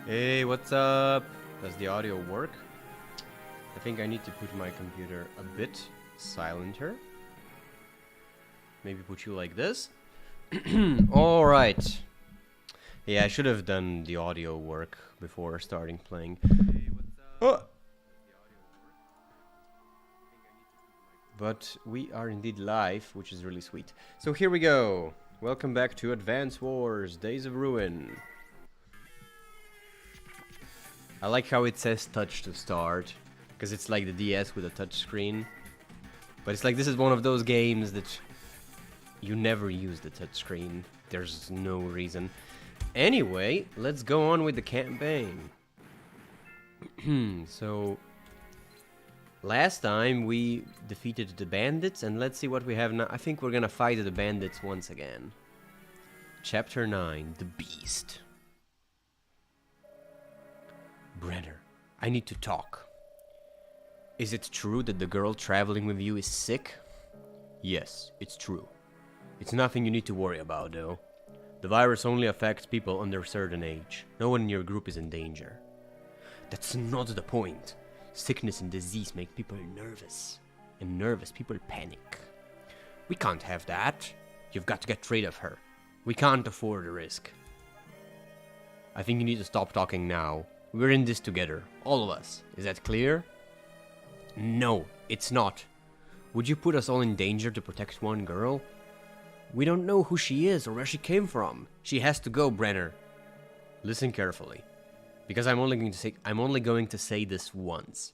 Hey, what's up? Does the audio work? I think I need to put my computer a bit silenter. Maybe put you like this. Alright. Yeah, I should have done the audio work before starting playing. Oh. But we are indeed live, which is really sweet. So here we go. Welcome back to Advance Wars, Days of Ruin. I like how it says touch to start, because it's like the DS with a touch screen. But it's like this is one of those games that you never use the touch screen. There's no reason. Anyway, let's go on with the campaign. So, last time we defeated the bandits, and let's see what we have now. I think we're gonna fight the bandits once again. Chapter 9, The Beast. Brenner, I need to talk. Is it true that the girl traveling with you is sick? Yes, it's true. It's nothing you need to worry about, though. The virus only affects people under a certain age. No one in your group is in danger. That's not the point. Sickness and disease make people nervous. And nervous people panic. We can't have that. You've got to get rid of her. We can't afford the risk. I think you need to stop talking now. We're in this together, all of us. Is that clear? No, it's not. Would you put us all in danger to protect one girl? We don't know who she is or where she came from. She has to go, Brenner. Listen carefully, because I'm only going to say this once.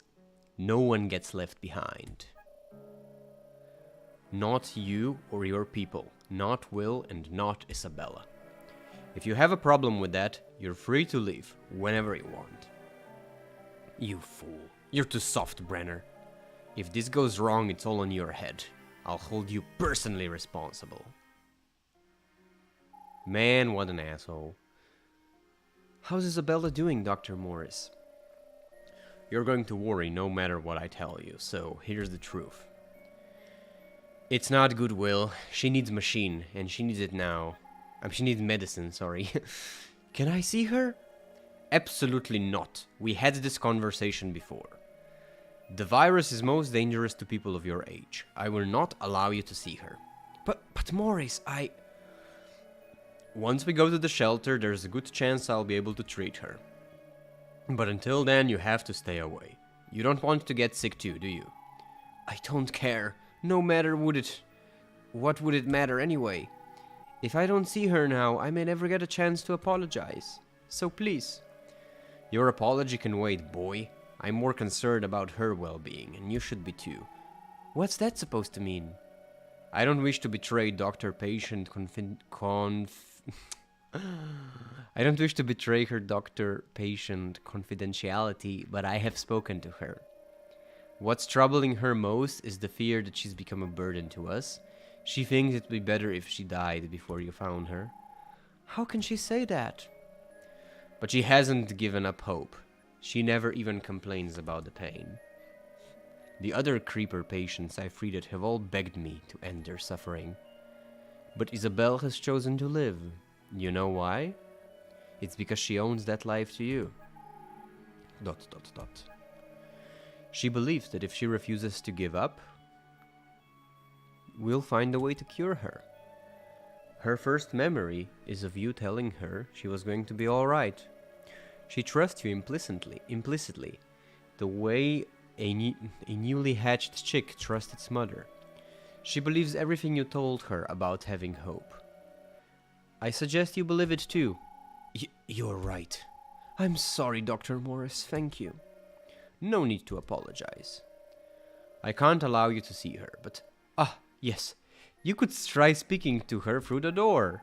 No one gets left behind. Not you or your people, not Will and not Isabella. If you have a problem with that, you're free to leave whenever you want. You fool. You're too soft, Brenner. If this goes wrong, it's all on your head. I'll hold you personally responsible. Man, what an asshole. How's Isabella doing, Dr. Morris? You're going to worry no matter what I tell you, so here's the truth. It's not good, Will. She needs machine, and she needs it now. She needs medicine, sorry. Can I see her? Absolutely not. We had this conversation before. The virus is most dangerous to people of your age. I will not allow you to see her. But Morris, Once we go to the shelter, there's a good chance I'll be able to treat her. But until then, you have to stay away. You don't want to get sick too, do you? I don't care. No matter what would it matter anyway? If I don't see her now, I may never get a chance to apologize. So please. Your apology can wait, boy. I'm more concerned about her well-being, and you should be too. What's that supposed to mean? I don't wish to betray doctor-patient I don't wish to betray her doctor-patient confidentiality, but I have spoken to her. What's troubling her most is the fear that she's become a burden to us. She thinks it'd be better if she died before you found her. How can she say that? But she hasn't given up hope. She never even complains about the pain. The other creeper patients I treated have all begged me to end their suffering. But Isabel has chosen to live. You know why? It's because she owns that life to you. ... She believes that if she refuses to give up, we'll find a way to cure her. Her first memory is of you telling her she was going to be alright. She trusts you implicitly, the way a newly hatched chick trusts its mother. She believes everything you told her about having hope. I suggest you believe it too. You're right. I'm sorry, Dr. Morris, thank you. No need to apologize. I can't allow you to see her, but... yes. You could try speaking to her through the door.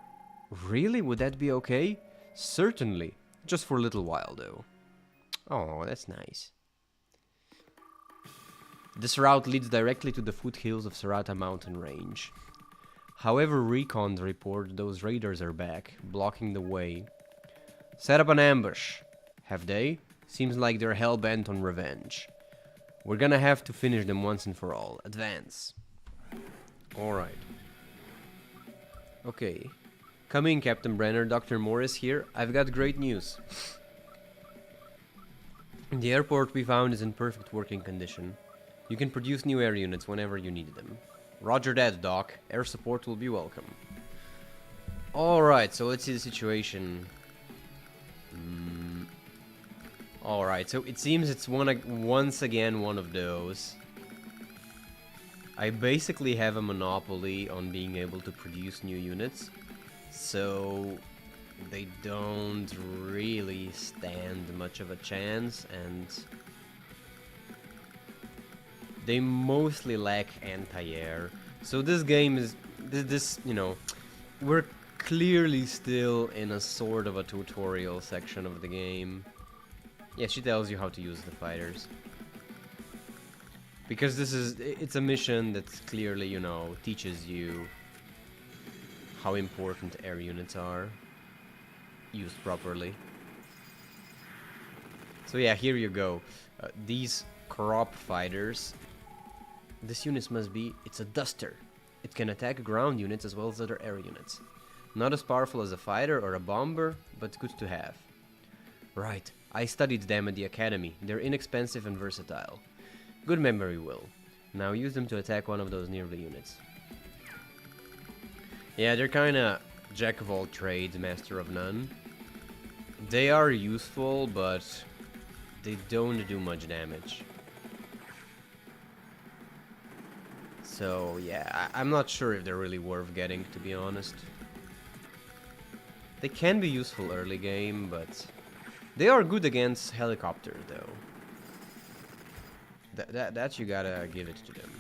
Really? Would that be okay? Certainly. Just for a little while, though. Oh, that's nice. This route leads directly to the foothills of Sarata mountain range. However, recons report those raiders are back, blocking the way. Set up an ambush. Have they? Seems like they're hell-bent on revenge. We're gonna have to finish them once and for all. Advance. Alright. Okay. Come in, Captain Brenner. Dr. Morris here. I've got great news. The airport we found is in perfect working condition. You can produce new air units whenever you need them. Roger that, Doc. Air support will be welcome. Alright, so let's see the situation. Alright, so it seems it's once again one of those. I basically have a monopoly on being able to produce new units, so they don't really stand much of a chance, and they mostly lack anti-air. So this game is, you know, we're clearly still in a sort of a tutorial section of the game. Yeah, she tells you how to use the fighters. Because it's a mission that clearly, you know, teaches you how important air units are used properly. So yeah, here you go. These crop fighters, this unit must be, it's a duster. It can attack ground units as well as other air units. Not as powerful as a fighter or a bomber, but good to have. Right, I studied them at the academy. They're inexpensive and versatile. Good memory, Will. Now use them to attack one of those nearby units. Yeah, they're kinda jack of all trades, master of none. They are useful, but they don't do much damage. So yeah, I'm not sure if they're really worth getting, to be honest. They can be useful early game, but they are good against helicopters, though. That you gotta give it to them.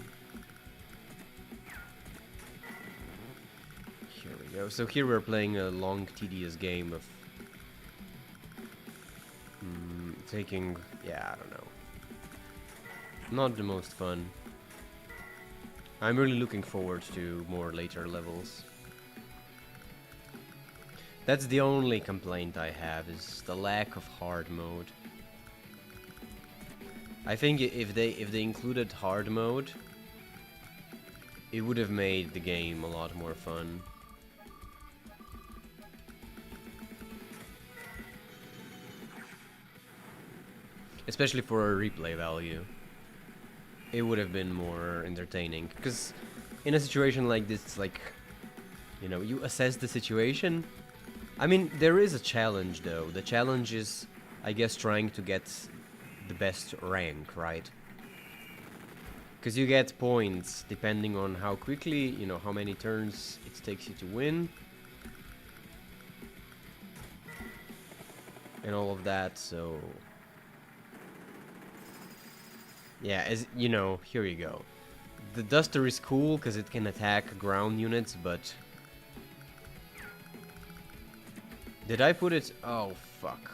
Here we go. So here we're playing a long, tedious game of taking, yeah, I don't know. Not the most fun. I'm really looking forward to more later levels. That's the only complaint I have, is the lack of hard mode. I think if they included hard mode, it would have made the game a lot more fun. Especially for a replay value. It would have been more entertaining. Because in a situation like this, like, you know, you assess the situation. I mean, there is a challenge though. The challenge is, I guess, trying to get the best rank, right? Because you get points depending on how quickly, you know, how many turns it takes you to win. And all of that, so... yeah, as you know, here you go. The Duster is cool because it can attack ground units, but... did I put it... oh, fuck.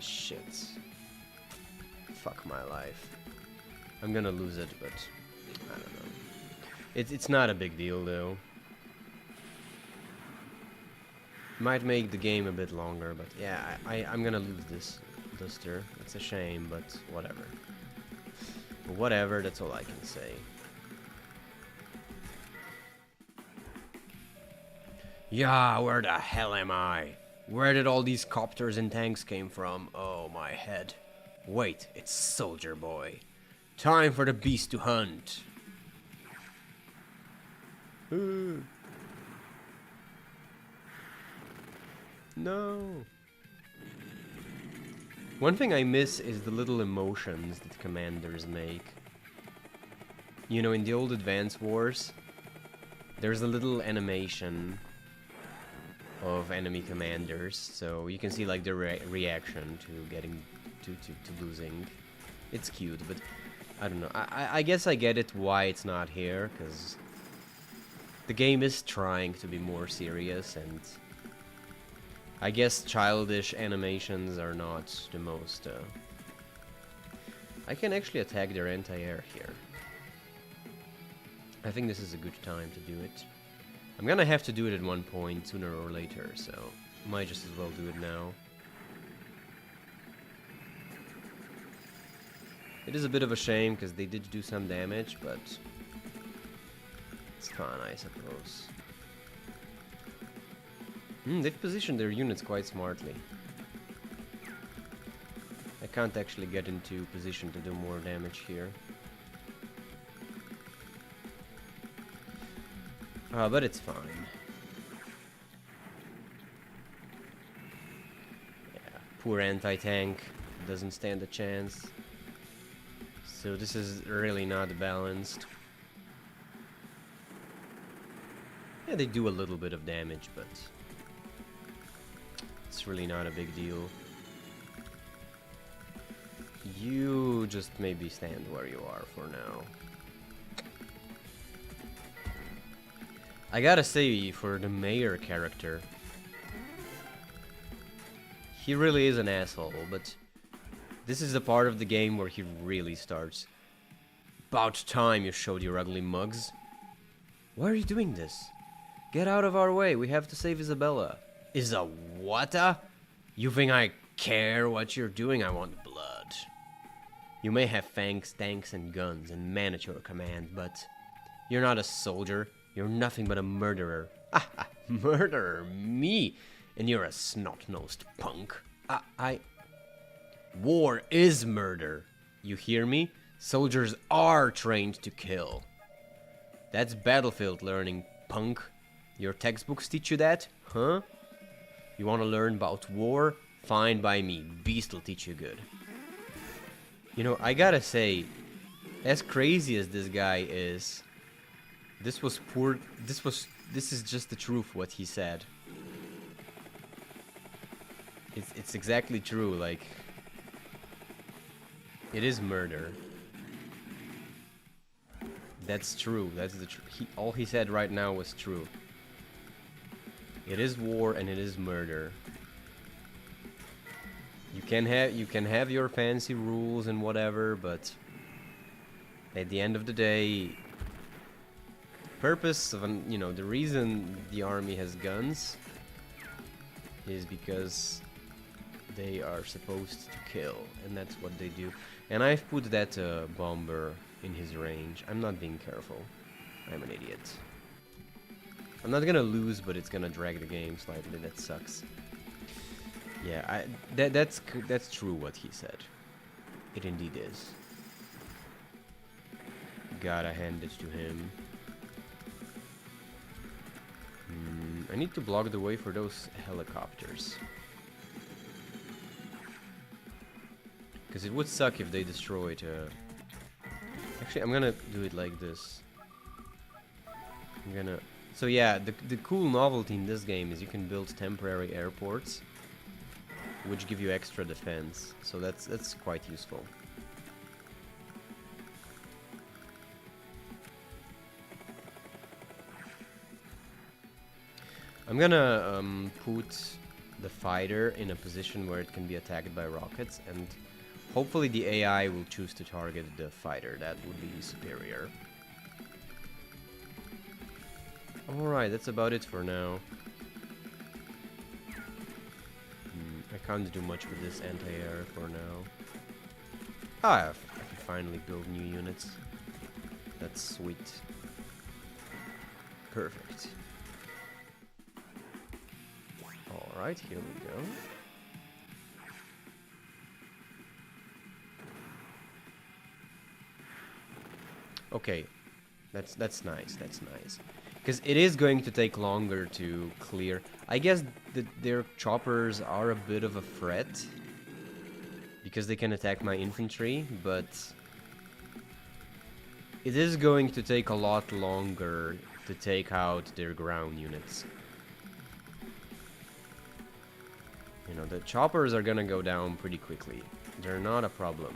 Shit. Fuck my life. I'm gonna lose it, but I don't know. It's not a big deal though. Might make the game a bit longer, but yeah, I'm gonna lose this Duster. It's a shame, but whatever. Whatever, that's all I can say. Yeah, where the hell am I? Where did all these copters and tanks came from? Oh, my head. Wait, it's Soldier Boy. Time for the beast to hunt. No. One thing I miss is the little emotions that commanders make. You know, in the old Advance Wars, there's a little animation of enemy commanders, so you can see like their reaction to getting to losing. It's cute, but I don't know. I guess I get it why it's not here, because the game is trying to be more serious, and I guess childish animations are not the most... I can actually attack their anti-air here. I think this is a good time to do it. I'm gonna have to do it at one point, sooner or later, so might just as well do it now. It is a bit of a shame, because they did do some damage, but it's fun, I suppose. They've positioned their units quite smartly. can't actually get into position to do more damage here. But it's fine. Yeah, poor anti-tank doesn't stand a chance. So this is really not balanced. Yeah, they do a little bit of damage, but it's really not a big deal. You just maybe stand where you are for now. I gotta say, for the mayor character, he really is an asshole, but this is the part of the game where he really starts. About time you showed your ugly mugs. Why are you doing this? Get out of our way, we have to save Isabella. Is a what-a? You think I care what you're doing? I want blood. You may have fangs, tanks, and guns and men at your command, but you're not a soldier. You're nothing but a murderer. Ah, murderer, me! And you're a snot-nosed punk. War is murder. You hear me? Soldiers are trained to kill. That's battlefield learning, punk. Your textbooks teach you that, huh? You want to learn about war? Fine by me. Beast will teach you good. You know, I gotta say, as crazy as this guy is, this was poor. This is just the truth, what he said. It's exactly true, like, it is murder. That's true, that's the truth. All he said right now was true. It is war and it is murder. You can have your fancy rules and whatever, but at the end of the day, purpose of the reason the army has guns is because they are supposed to kill, and that's what they do. And I've put that bomber in his range. I'm not being careful. I'm an idiot. I'm not gonna lose, but it's gonna drag the game slightly. That sucks. Yeah, that's true what he said. It indeed is. Gotta hand it to him. I need to block the way for those helicopters. Because it would suck if they destroyed... Actually, I'm gonna do it like this. I'm gonna... So yeah, the cool novelty in this game is you can build temporary airports, which give you extra defense. So that's quite useful. I'm gonna put the fighter in a position where it can be attacked by rockets, and hopefully the AI will choose to target the fighter. That would be superior. Alright, that's about it for now. I can't do much with this anti-air for now. I can finally build new units. That's sweet. Perfect. Alright, here we go. Okay, that's nice, that's nice. Because it is going to take longer to clear. I guess their choppers are a bit of a threat, because they can attack my infantry, but it is going to take a lot longer to take out their ground units. You know, the choppers are gonna go down pretty quickly. They're not a problem.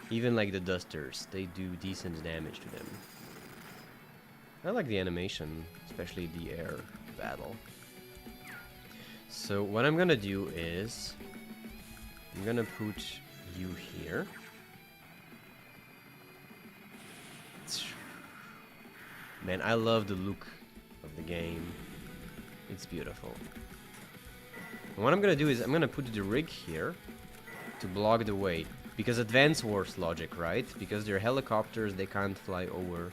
Even like the dusters, they do decent damage to them. I like the animation, especially the air battle. So what I'm gonna do is I'm gonna put you here. Man, I love the look of the game. It's beautiful. And what I'm gonna do is I'm gonna put the rig here to block the way. Because Advance Wars logic, right? Because they're helicopters, they can't fly over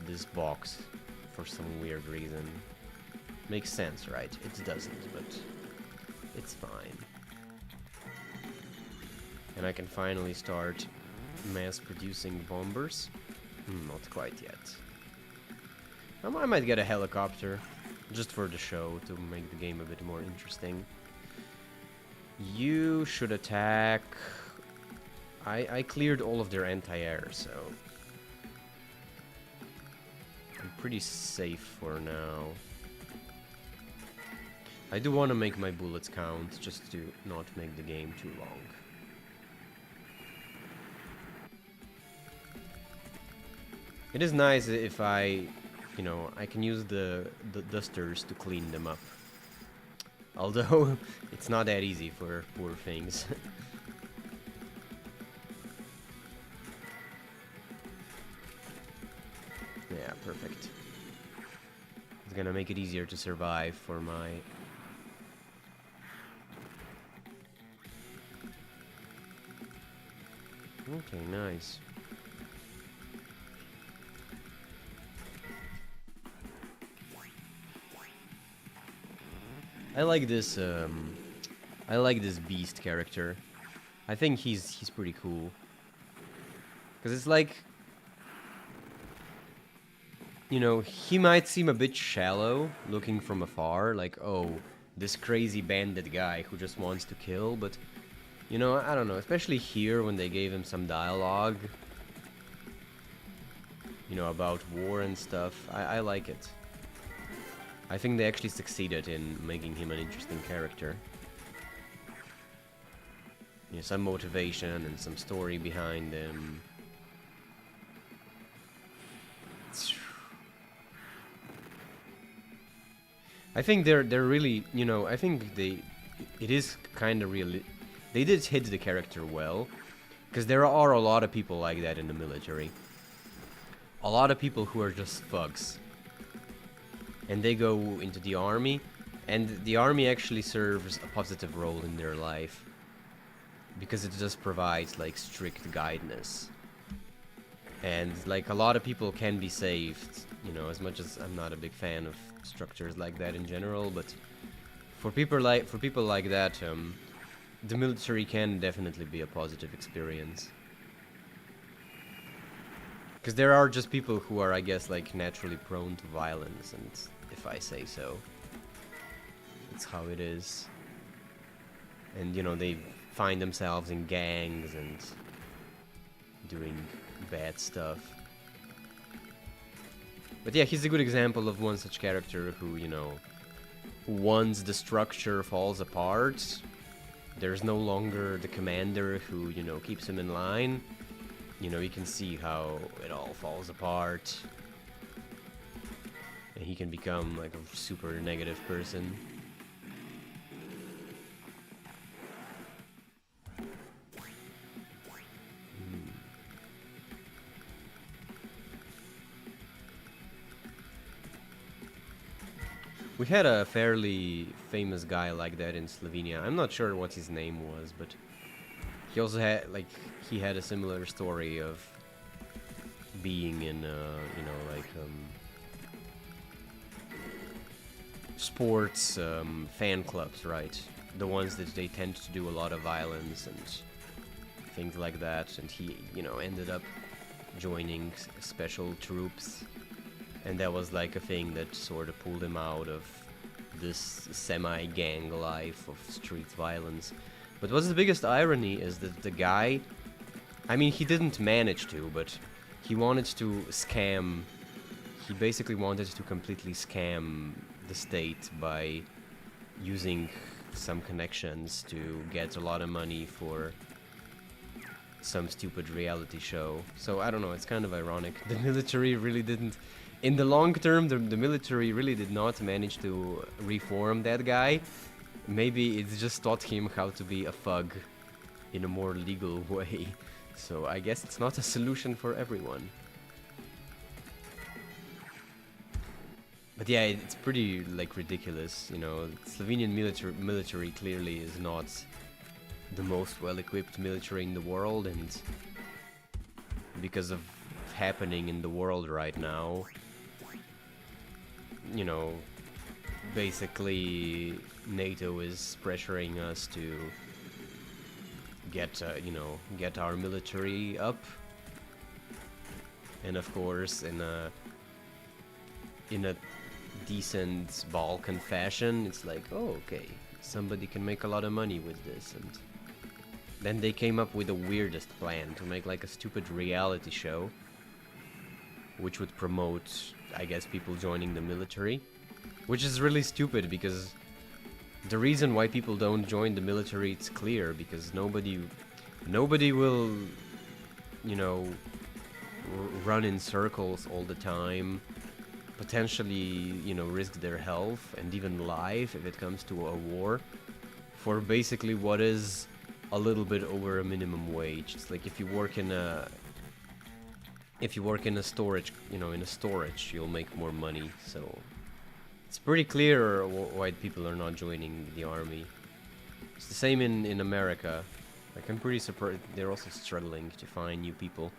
this box for some weird reason. Makes sense, right? It doesn't, but it's fine. And I can finally start mass-producing bombers. Not quite yet. I might get a helicopter, just for the show, to make the game a bit more interesting. You should attack... I cleared all of their anti-air, so... I'm pretty safe for now. I do want to make my bullets count, just to not make the game too long. It is nice if I, you know, I can use the dusters to clean them up. Although, it's not that easy for poor things. Yeah, perfect. It's gonna make it easier to survive for my... Okay, nice. I like this beast character. I think he's pretty cool. Cause it's like, you know, he might seem a bit shallow looking from afar, like, oh, this crazy bandit guy who just wants to kill, but you know, I don't know, especially here when they gave him some dialogue, you know, about war and stuff. I like it. I think they actually succeeded in making him an interesting character. You know, some motivation and some story behind him. I think they're really, you know, I think it is kind of really, they did hit the character well, because there are a lot of people like that in the military. A lot of people who are just thugs. And they go into the army, and the army actually serves a positive role in their life, because it just provides like strict guidance. And like a lot of people can be saved, you know, as much as I'm not a big fan of structures like that in general, but for people like that, the military can definitely be a positive experience. Because there are just people who are, I guess, like naturally prone to violence, and if I say so, it's how it is. And you know, they find themselves in gangs and doing bad stuff. But yeah, he's a good example of one such character who, you know, once the structure falls apart, there's no longer the commander who, you know, keeps him in line. You know, you can see how it all falls apart. And he can become like a super negative person. We had a fairly famous guy like that in Slovenia. I'm not sure what his name was, but he also had, like, he had a similar story of being in, you know, like, sports fan clubs, right? The ones that they tend to do a lot of violence and things like that. And he, you know, ended up joining special troops. And that was like a thing that sort of pulled him out of this semi-gang life of street violence. But what's the biggest irony is that the guy, I mean, he didn't manage to, but he wanted to scam, he basically wanted to completely scam the state by using some connections to get a lot of money for some stupid reality show. So I don't know, it's kind of ironic. The military really didn't, in the long term, the military really did not manage to reform that guy. Maybe it just taught him how to be a thug in a more legal way. So I guess it's not a solution for everyone. But yeah, it's pretty like ridiculous, you know. Slovenian military clearly is not the most well-equipped military in the world, and because of happening in the world right now, you know, basically NATO is pressuring us to get you know, get our military up. And of course, in a decent Balkan fashion, it's like, oh, okay, somebody can make a lot of money with this. And then they came up with the weirdest plan to make like a stupid reality show, which would promote, I guess, people joining the military, which is really stupid because the reason why people don't join the military, it's clear, because nobody will, you know, run in circles all the time, potentially, you know, risk their health and even life if it comes to a war for basically what is a little bit over a minimum wage. It's like if you work in a storage, you know, in a storage, you'll make more money. So it's pretty clear why people are not joining the army. It's the same in America. Like, I'm pretty surprised they're also struggling to find new people.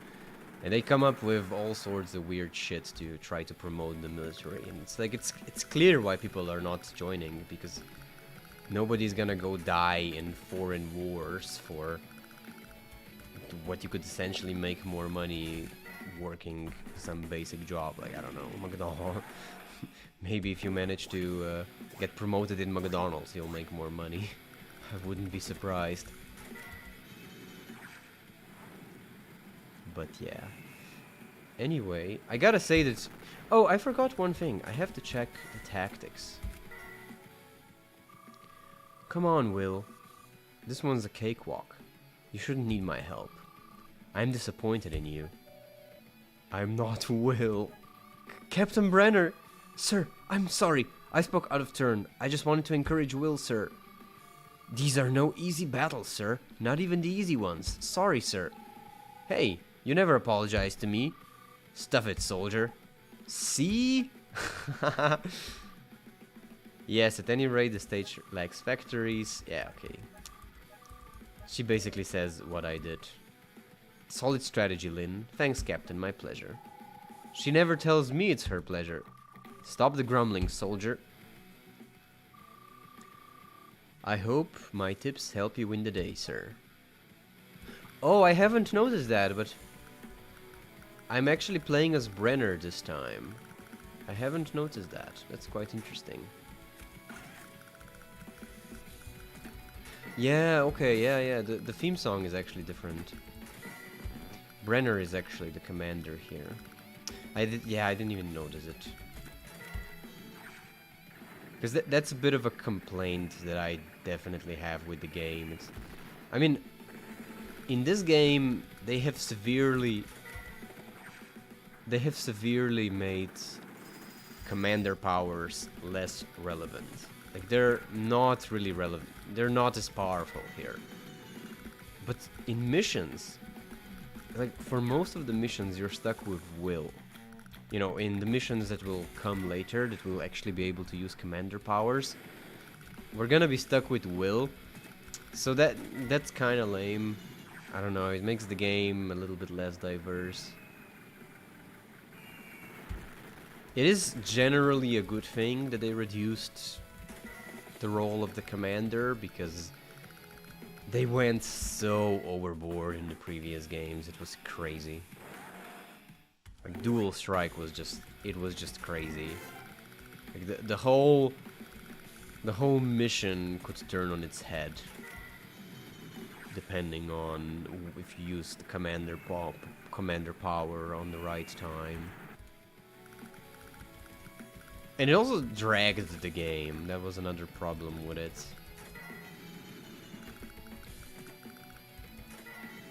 And they come up with all sorts of weird shit to try to promote the military. And it's like, it's clear why people are not joining, because nobody's gonna go die in foreign wars for what you could essentially make more money working some basic job, like, I don't know, McDonald's. Maybe if you manage to get promoted in McDonald's, you'll make more money. I wouldn't be surprised. But yeah. Anyway, I gotta say that... Oh, I forgot one thing. I have to check the tactics. Come on, Will. This one's a cakewalk. You shouldn't need my help. I'm disappointed in you. I'm not Will. Captain Brenner! Sir, I'm sorry. I spoke out of turn. I just wanted to encourage Will, sir. These are no easy battles, sir. Not even the easy ones. Sorry, sir. Hey, you never apologized to me. Stuff it, soldier. See? Yes, at any rate, the stage lacks factories. Yeah, okay. She basically says what I did. Solid strategy, Lynn. Thanks, Captain. My pleasure. She never tells me it's her pleasure. Stop the grumbling, soldier. I hope my tips help you win the day, sir. Oh, I haven't noticed that, but I'm actually playing as Brenner this time. I haven't noticed that. That's quite interesting. Yeah, okay, yeah. The theme song is actually different. Brenner is actually the commander here. I didn't even notice it. Because that's a bit of a complaint that I definitely have with the game. I mean, in this game, they have severely made commander powers less relevant. Like, they're not really relevant. They're not as powerful here. But in missions, like, for most of the missions, you're stuck with Will. You know, in the missions that will come later, that will actually be able to use commander powers, we're gonna be stuck with Will. So that's kind of lame. I don't know, it makes the game a little bit less diverse. It is generally a good thing that they reduced the role of the commander, because they went so overboard in the previous games. It was crazy. Like, Dual Strike was just crazy. Like, the whole mission could turn on its head depending on if you use the commander power on the right time. And it also dragged the game. That was another problem with it.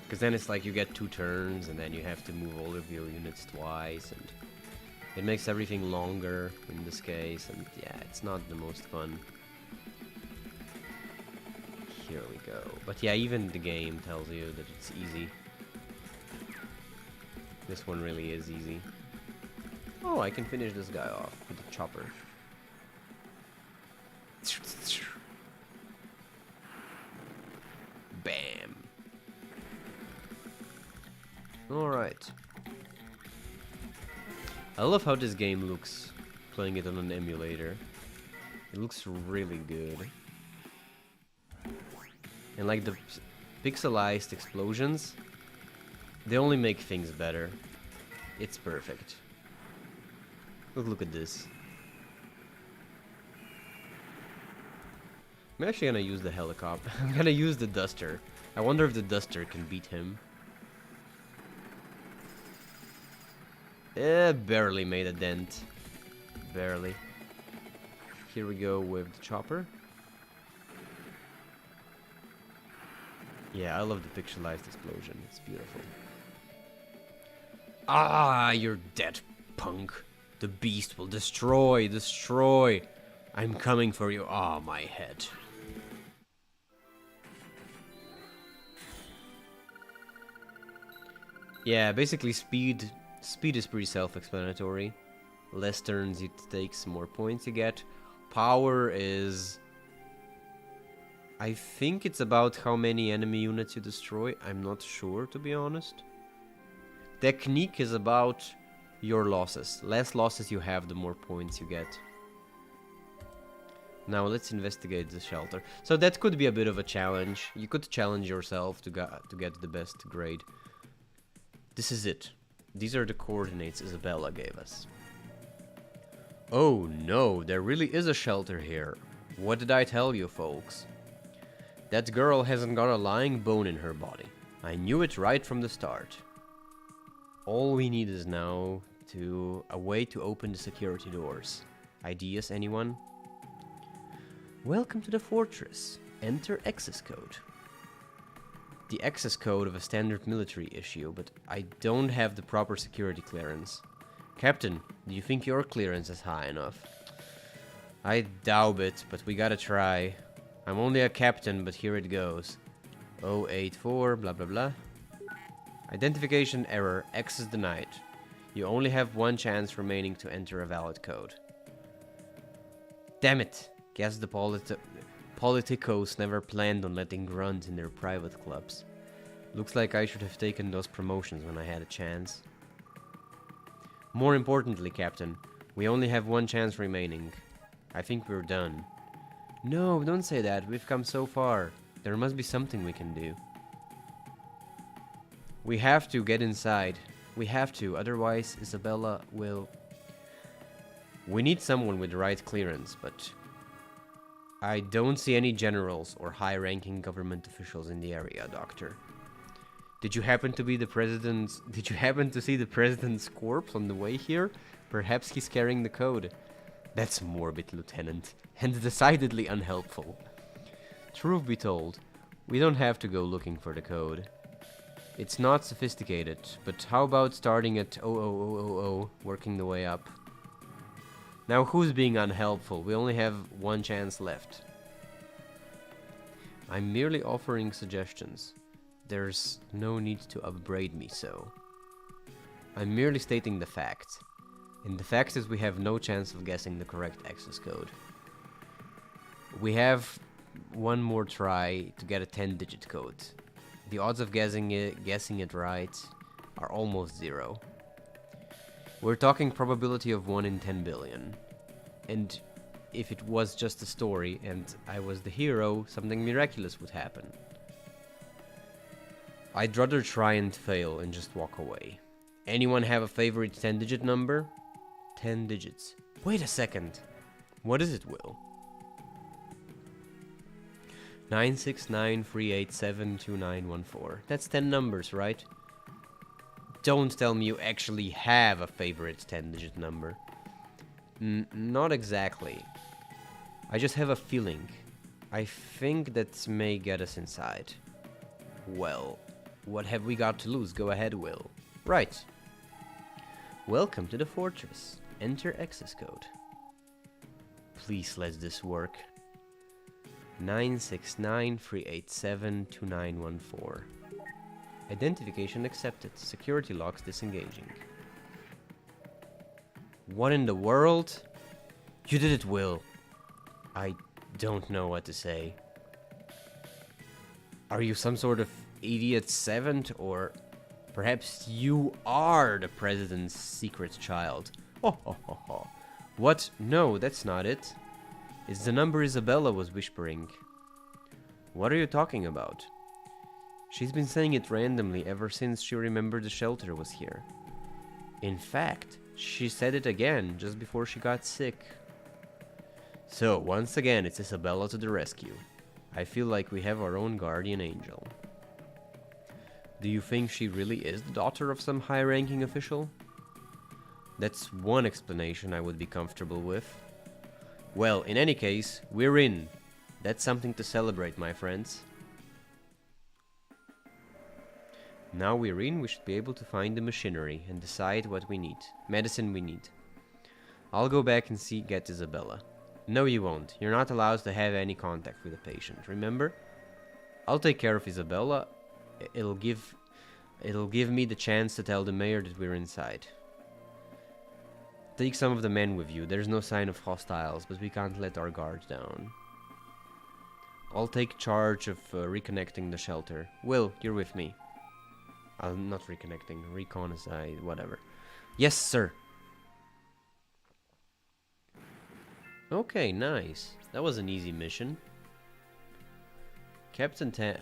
Because then it's like you get 2 turns and then you have to move all of your units twice, and it makes everything longer in this case, and yeah, it's not the most fun. Here we go. But yeah, even the game tells you that it's easy. This one really is easy. Oh, I can finish this guy off with the chopper. Bam. Alright. I love how this game looks, playing it on an emulator. It looks really good. And like Pixelized explosions. They only make things better. It's perfect. Look at this. I'm actually gonna use the helicopter. I'm gonna use the duster. I wonder if the duster can beat him. Barely made a dent. Barely. Here we go with the chopper. Yeah, I love the pixelized explosion. It's beautiful. Ah, you're dead, punk. The beast will destroy. I'm coming for you. Ah, my head. Yeah, basically speed is pretty self-explanatory. Less turns it takes, more points you get. Power is... I think it's about how many enemy units you destroy. I'm not sure, to be honest. Technique is about your losses. Less losses you have, the more points you get. Now let's investigate the shelter. So that could be a bit of a challenge. You could challenge yourself to get the best grade. This is it. These are the coordinates Isabella gave us. Oh no, there really is a shelter here. What did I tell you, folks? That girl hasn't got a lying bone in her body. I knew it right from the start. All we need is now a way to open the security doors. Ideas, anyone? Welcome to the fortress. Enter access code. The access code of a standard military issue, but I don't have the proper security clearance. Captain, do you think your clearance is high enough? I doubt it, but we gotta try. I'm only a captain, but here it goes. 084, blah blah blah. Identification error, access denied. You only have one chance remaining to enter a valid code. Damn it! Guess the politicos never planned on letting grunts in their private clubs. Looks like I should have taken those promotions when I had a chance. More importantly, Captain, we only have one chance remaining. I think we're done. No, don't say that. We've come so far. There must be something we can do. We have to get inside. We have to, otherwise Isabella will... We need someone with the right clearance, but... I don't see any generals or high-ranking government officials in the area, Doctor. Did you happen to see the president's corpse on the way here? Perhaps he's carrying the code. That's morbid, Lieutenant, and decidedly unhelpful. Truth be told, we don't have to go looking for the code. It's not sophisticated, but how about starting at 00000, working the way up? Now who's being unhelpful? We only have one chance left. I'm merely offering suggestions. There's no need to upbraid me so. I'm merely stating the fact. And the fact is we have no chance of guessing the correct access code. We have one more try to get a 10-digit code. The odds of guessing it right are almost 0. We're talking probability of 1 in 10 billion. And if it was just a story and I was the hero, something miraculous would happen. I'd rather try and fail and just walk away. Anyone have a favorite 10-digit number? 10 digits. Wait a second. What is it, Will? 96938729114. That's 10 numbers, right? Don't tell me you actually have a favorite 10-digit number. Not exactly. I just have a feeling. I think that may get us inside. Well, what have we got to lose? Go ahead, Will. Right. Welcome to the fortress. Enter access code. Please let this work. 96938729114. Identification accepted. Security locks disengaging. What in the world? You did it, Will. I don't know what to say. Are you some sort of idiot savant, or perhaps you are the president's secret child? Ho ho ho ho. What? No, that's not it. It's the number Isabella was whispering. What are you talking about? She's been saying it randomly ever since she remembered the shelter was here. In fact, she said it again just before she got sick. So, once again, it's Isabella to the rescue. I feel like we have our own guardian angel. Do you think she really is the daughter of some high-ranking official? That's one explanation I would be comfortable with. Well, in any case, we're in. That's something to celebrate, my friends. Now we're in, we should be able to find the machinery and decide what we need. Medicine we need. I'll go back and get Isabella. No, you won't. You're not allowed to have any contact with the patient, remember? I'll take care of Isabella. It'll give me the chance to tell the mayor that we're inside. Take some of the men with you. There's no sign of hostiles, but we can't let our guard down. I'll take charge of reconnecting the shelter. Will, you're with me. I'm not reconnecting. Reconnaissance, whatever. Yes, sir. Okay, nice. That was an easy mission. Chapter 10.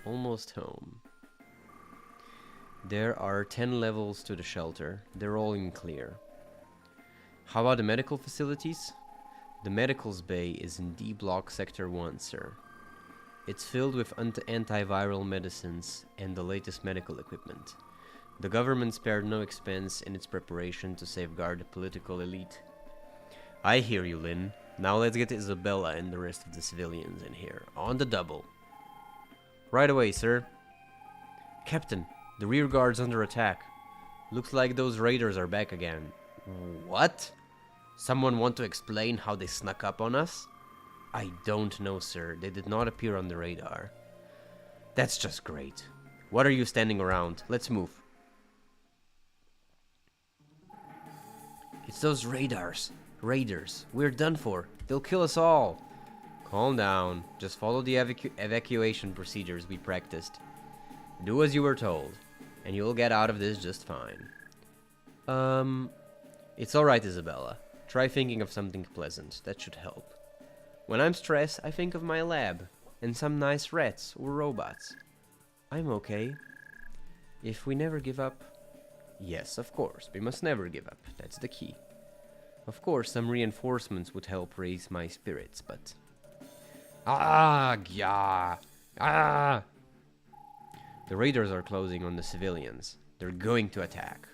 Almost home. There are 10 levels to the shelter. They're all in clear. How about the medical facilities? The medicals bay is in D block sector 1, sir. It's filled with antiviral medicines and the latest medical equipment. The government spared no expense in its preparation to safeguard the political elite. I hear you, Lynn. Now let's get Isabella and the rest of the civilians in here. On the double. Right away, sir. Captain, the rear guard's under attack. Looks like those raiders are back again. What? Someone want to explain how they snuck up on us? I don't know, sir. They did not appear on the radar. That's just great. What are you standing around? Let's move. It's those raiders. We're done for. They'll kill us all. Calm down. Just follow the evacuation procedures we practiced. Do as you were told, and you'll get out of this just fine. It's alright, Isabella. Try thinking of something pleasant. That should help. When I'm stressed, I think of my lab, and some nice rats or robots. I'm okay. If we never give up... Yes, of course, we must never give up. That's the key. Of course, some reinforcements would help raise my spirits, but... The raiders are closing on the civilians. They're going to attack.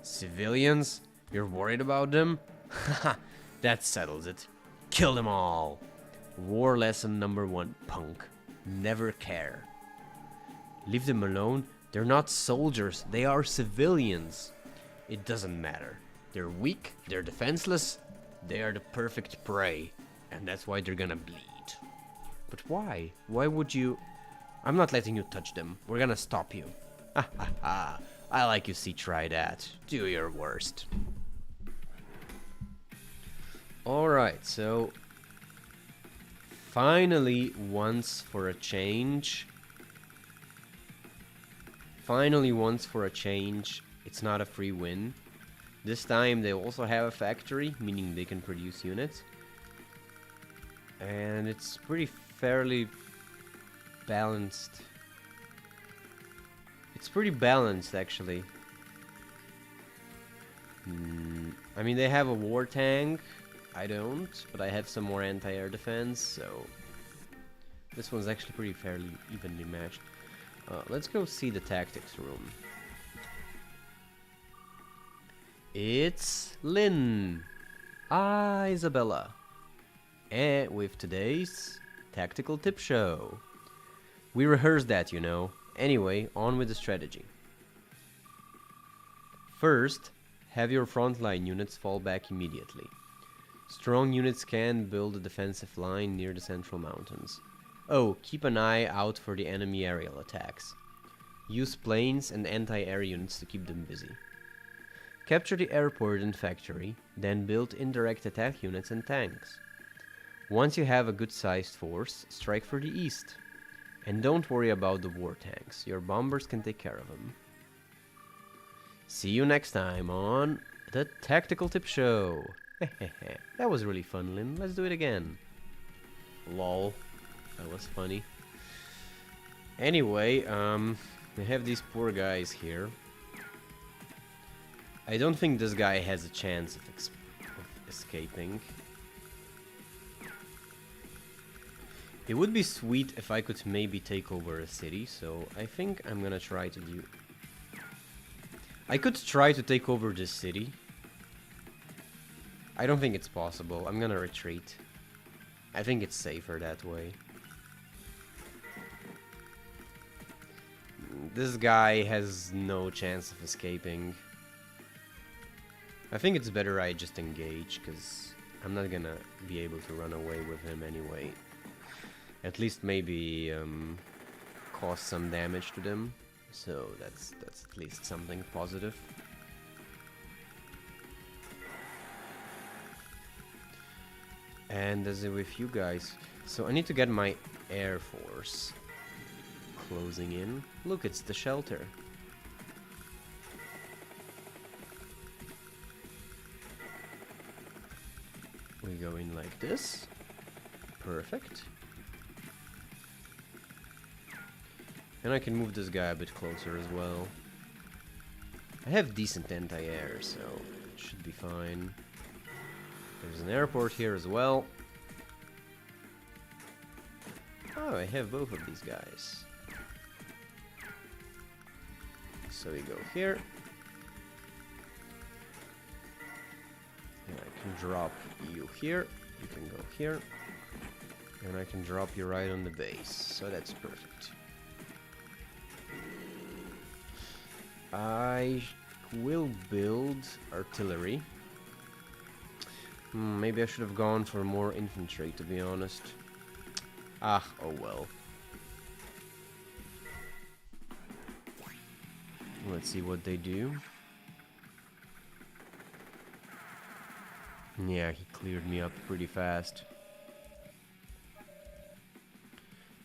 Civilians? You're worried about them? Haha, that settles it. Kill them all. War lesson number 1, punk. Never care. Leave them alone. They're not soldiers. They are civilians. It doesn't matter. They're weak. They're defenseless. They are the perfect prey. And that's why they're gonna bleed. But why? Why would you... I'm not letting you touch them. We're gonna stop you. Ha ha ha. I like you see, try that. Do your worst. Alright, so... Finally, once for a change... it's not a free win. This time they also have a factory, meaning they can produce units. And it's pretty fairly balanced. It's pretty balanced, actually. I mean, they have a war tank. I don't, but I have some more anti-air defense, so... This one's actually pretty fairly evenly matched. Let's go see the tactics room. It's Lynn. Isabella. And with today's tactical tip show. We rehearsed that, you know. Anyway, on with the strategy. First, have your frontline units fall back immediately. Strong units can build a defensive line near the central mountains. Oh, keep an eye out for the enemy aerial attacks. Use planes and anti-air units to keep them busy. Capture the airport and factory, then build indirect attack units and tanks. Once you have a good-sized force, strike for the east. And don't worry about the war tanks, your bombers can take care of them. See you next time on the Tactical Tip Show. That was really fun, Lynn. Let's do it again. Lol. That was funny. Anyway, I have these poor guys here. I don't think this guy has a chance of escaping. It would be sweet if I could maybe take over a city, so I think I'm gonna try to do... I could try to take over this city. I don't think it's possible. I'm gonna retreat. I think it's safer that way. This guy has no chance of escaping. I think it's better I just engage, because I'm not gonna be able to run away with him anyway. At least maybe cause some damage to them. So that's at least something positive. And as with you guys, so I need to get my air force closing in. Look, it's the shelter. We go in like this. Perfect. And I can move this guy a bit closer as well. I have decent anti-air, so it should be fine. There's an airport here as well. Oh, I have both of these guys. So we go here. And I can drop you here. You can go here. And I can drop you right on the base. So that's perfect. I will build artillery. Maybe I should have gone for more infantry, to be honest. Ah, oh well. Let's see what they do. Yeah, he cleared me up pretty fast.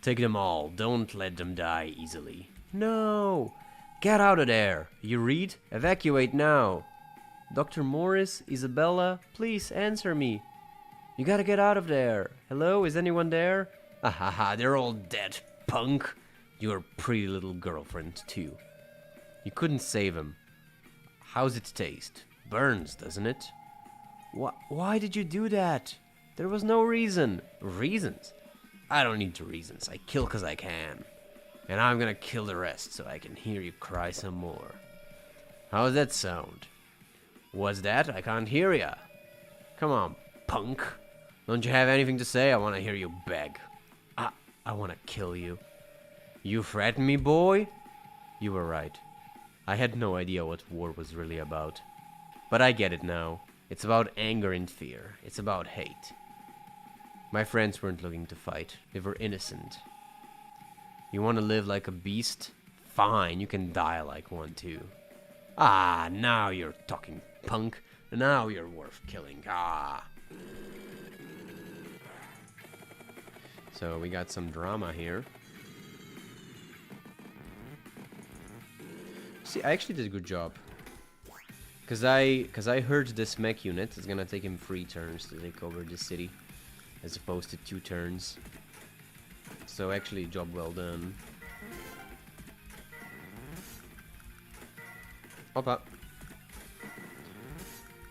Take them all. Don't let them die easily. No! Get out of there! You read? Evacuate now! Dr. Morris, Isabella, please answer me. You gotta get out of there. Hello, is anyone there? Ahaha, they're all dead, punk. Your pretty little girlfriend, too. You couldn't save him. How's it taste? Burns, doesn't it? Why did you do that? There was no reason. Reasons? I don't need reasons. I kill 'cause I can. And I'm gonna kill the rest so I can hear you cry some more. How's that sound? What's that? I can't hear ya. Come on, punk. Don't you have anything to say? I wanna hear you beg. I wanna kill you. You threaten me, boy? You were right. I had no idea what war was really about. But I get it now. It's about anger and fear. It's about hate. My friends weren't looking to fight. They were innocent. You want to live like a beast? Fine, you can die like one too. Ah, now you're talking, punk. Now you're worth killing. Ah. So we got some drama here. See, I actually did a good job. Cause I heard this mech unit is gonna take him 3 turns to take over the city, as opposed to 2 turns. So actually, job well done. Opa.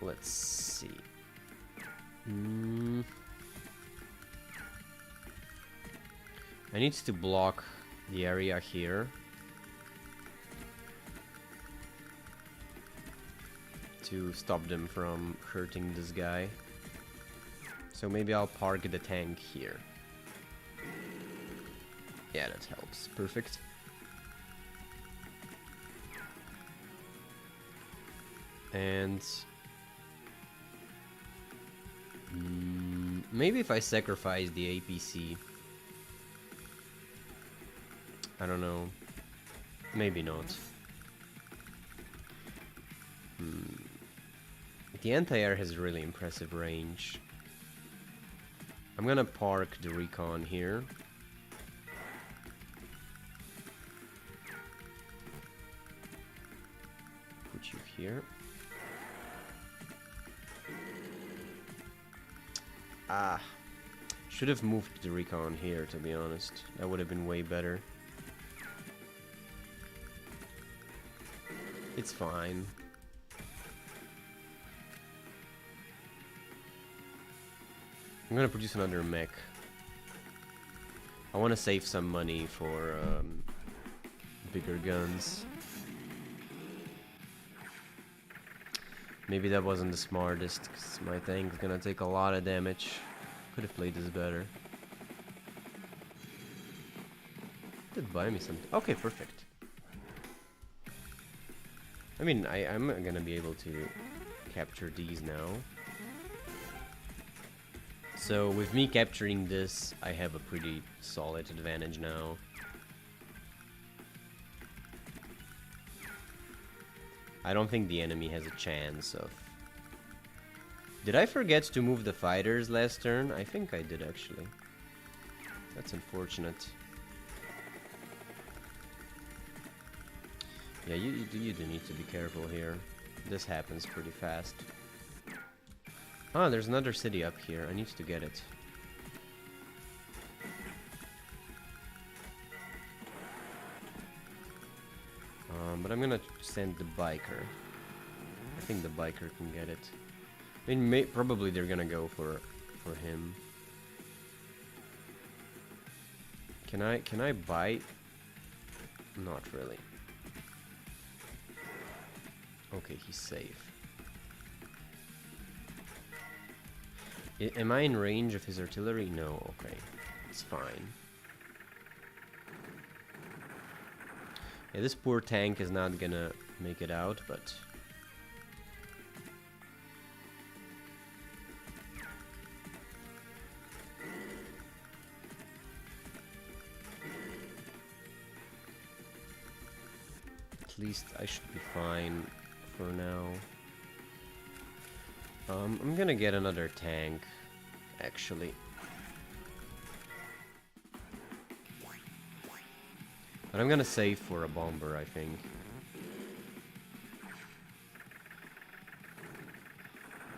Let's see. I need to block the area here. To stop them from hurting this guy. So maybe I'll park the tank here. Yeah, that helps. Perfect. And maybe if I sacrifice the APC. I don't know. Maybe not. The anti-air has really impressive range. I'm gonna park the recon here. Put you here. Should have moved the recon here, to be honest. That would have been way better. It's fine. I'm gonna produce another mech. I want to save some money for bigger guns. Maybe that wasn't the smartest, because my tank's gonna take a lot of damage. Could have played this better. Did buy me something. Okay, perfect. I mean, I'm gonna be able to capture these now. So with me capturing this, I have a pretty solid advantage now. I don't think the enemy has a chance of... Did I forget to move the fighters last turn? I think I did, actually. That's unfortunate. Yeah, you do need to be careful here. This happens pretty fast. Ah, there's another city up here. I need to get it. But I'm gonna send the biker. I think the biker can get it. I mean, probably they're gonna go for him. Can I buy? Not really. Okay, he's safe. Am I in range of his artillery? No, okay. It's fine. Yeah, this poor tank is not gonna make it out, but... At least I should be fine for now. I'm gonna get another tank, actually. But I'm gonna save for a bomber, I think.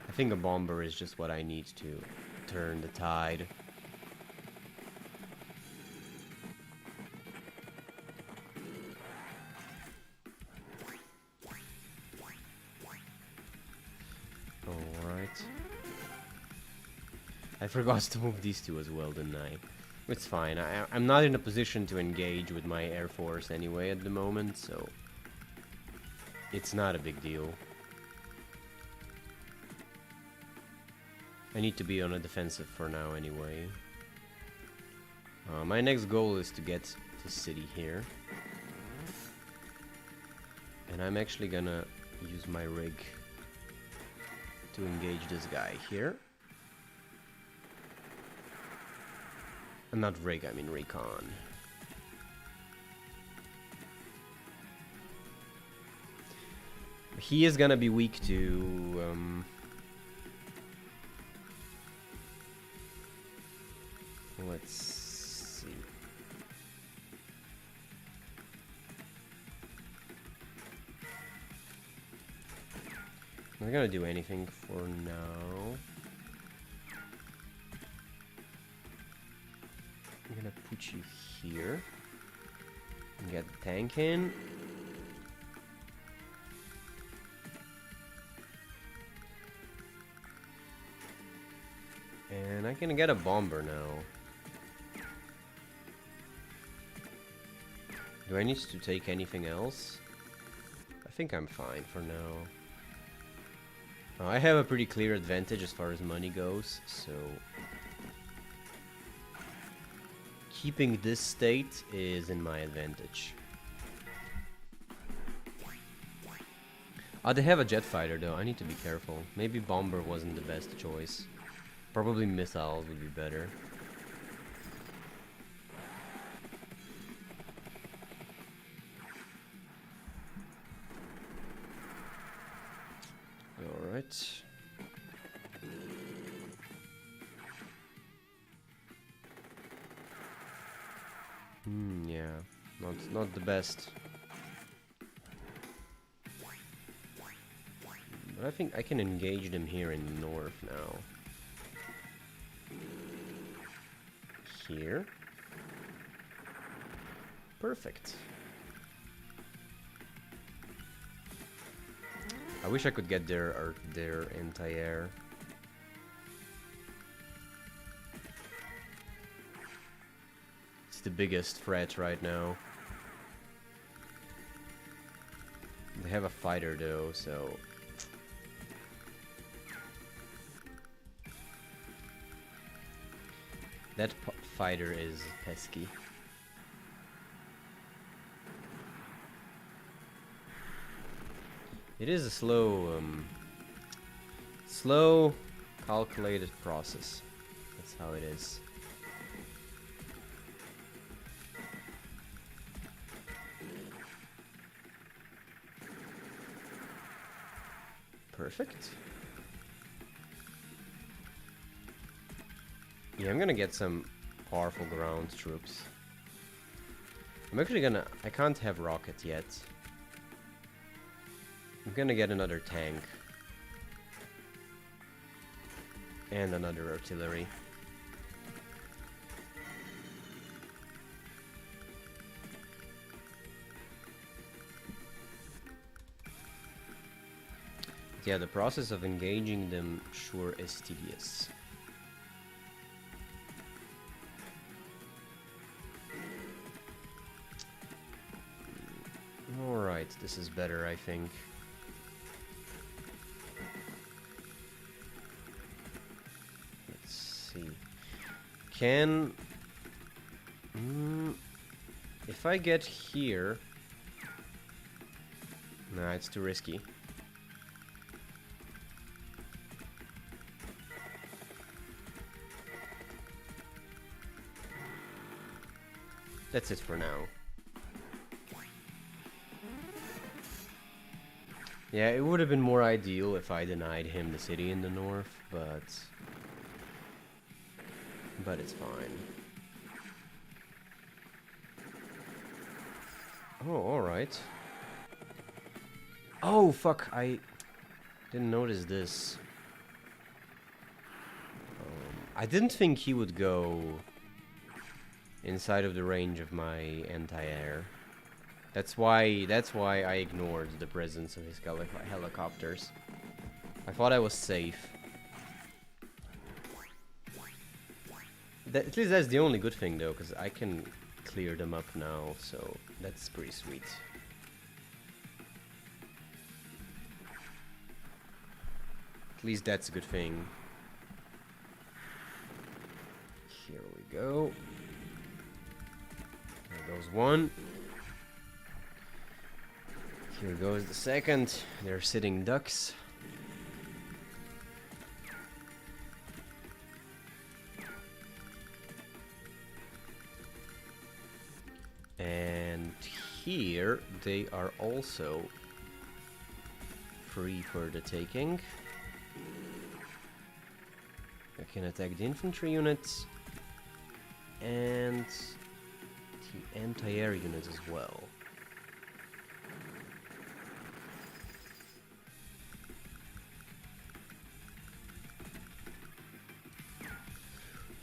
I think a bomber is just what I need to turn the tide. Alright. I forgot to move these two as well, didn't I? It's fine. I'm not in a position to engage with my Air Force anyway at the moment, so... It's not a big deal. I need to be on a defensive for now anyway. My next goal is to get to city here. And I'm actually gonna use my rig to engage this guy here. Not rig, I mean recon. He is gonna be weak to... let's see. I'm not gonna do anything for now. I'm gonna put you here. And get the tank in. And I can get a bomber now. Do I need to take anything else? I think I'm fine for now. I have a pretty clear advantage as far as money goes, so... keeping this state is in my advantage. They have a jet fighter though, I need to be careful. Maybe bomber wasn't the best choice. Probably missiles would be better. Alright. Yeah, not the best. But I think I can engage them here in the north now. here. Perfect. I wish I could get their anti-air. It's the biggest threat right now. They have a fighter though, so... That fighter is pesky. It is a slow, calculated process. That's how it is. Perfect. Yeah, I'm gonna get some powerful ground troops. I'm actually gonna... I can't have rocket yet. I'm gonna get another tank. And another artillery. Yeah, the process of engaging them sure is tedious. Alright, this is better, I think. Let's see. Can... if I get here... Nah, it's too risky. That's it for now. Yeah, it would have been more ideal if I denied him the city in the north, but it's fine. Oh, alright. Oh, fuck, I didn't notice this. I didn't think he would go inside of the range of my anti-air. That's why I ignored the presence of his helicopters. I thought I was safe. At least that's the only good thing though, because I can clear them up now, so that's pretty sweet. At least that's a good thing. Here we go. There goes one. Here goes the second. They're sitting ducks. And here they are also free for the taking. I can attack the infantry units and the anti-air units as well.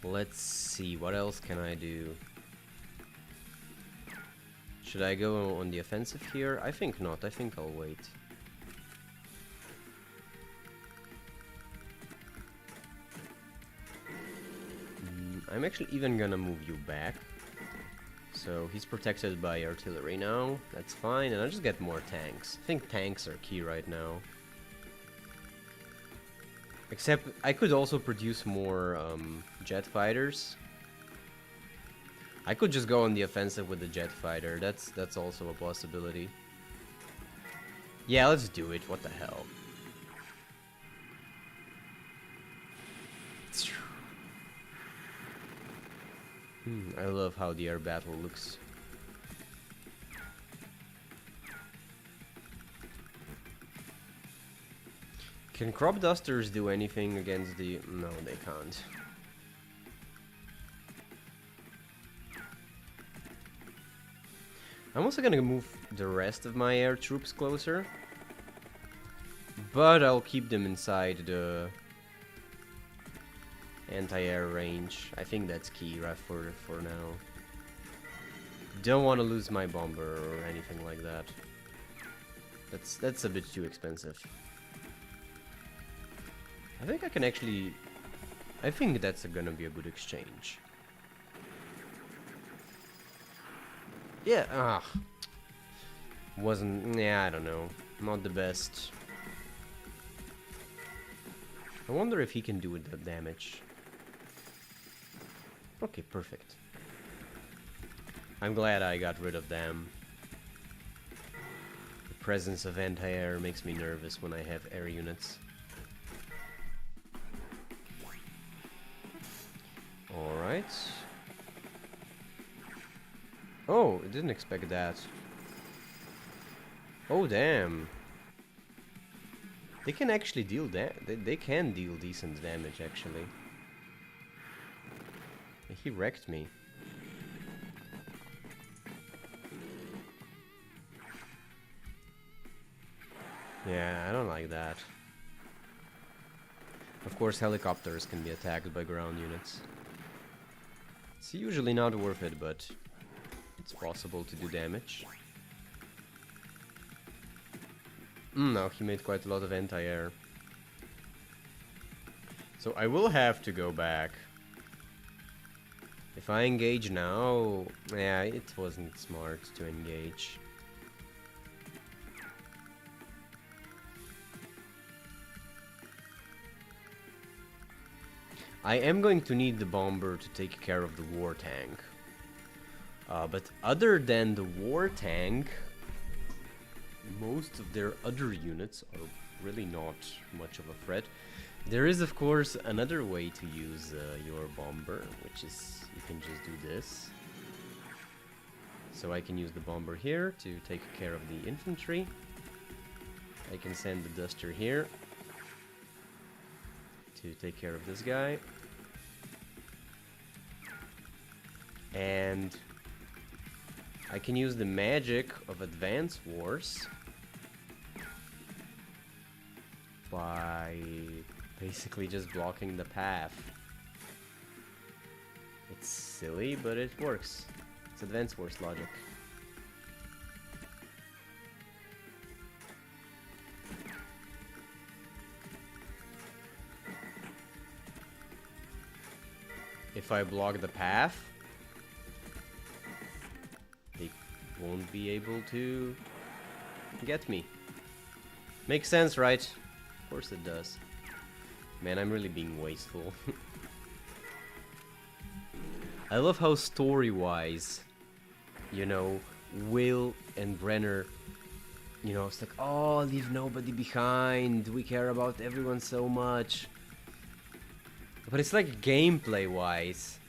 Let's see, what else can I do? Should I go on the offensive here? I think not, I think I'll wait. I'm actually even gonna move you back. So he's protected by artillery now, that's fine, and I'll just get more tanks. I think tanks are key right now. Except, I could also produce more jet fighters. I could just go on the offensive with the jet fighter. That's also a possibility. Yeah, let's do it. What the hell? I love how the air battle looks. Can crop dusters do anything against the... No, they can't. I'm also gonna move the rest of my air troops closer. But I'll keep them inside the Anti-air range. I think that's key right for now. Don't want to lose my bomber or anything like that. That's a bit too expensive. I think I can actually... I think that's gonna be a good exchange. Yeah, wasn't... yeah, I don't know. Not the best. I wonder if he can do the damage. Okay, perfect. I'm glad I got rid of them. The presence of anti-air makes me nervous when I have air units. Alright. Oh, I didn't expect that. Oh, damn. They can actually deal they can deal decent damage, actually. He wrecked me. Yeah, I don't like that. Of course, helicopters can be attacked by ground units. It's usually not worth it, but it's possible to do damage. No, he made quite a lot of anti-air. So I will have to go back. If I engage now... yeah, it wasn't smart to engage. I am going to need the bomber to take care of the war tank. But other than the war tank, most of their other units are really not much of a threat. There is, of course, another way to use your bomber, which is you can just do this. So I can use the bomber here to take care of the infantry. I can send the duster here to take care of this guy. And I can use the magic of Advance Wars by basically just blocking the path. It's silly, but it works. It's Advance Wars logic. If I block the path, they won't be able to get me. Makes sense, right? Of course it does. Man, I'm really being wasteful. I love how story-wise, you know, Will and Brenner, you know, it's like, oh, leave nobody behind. We care about everyone so much. But it's like gameplay-wise.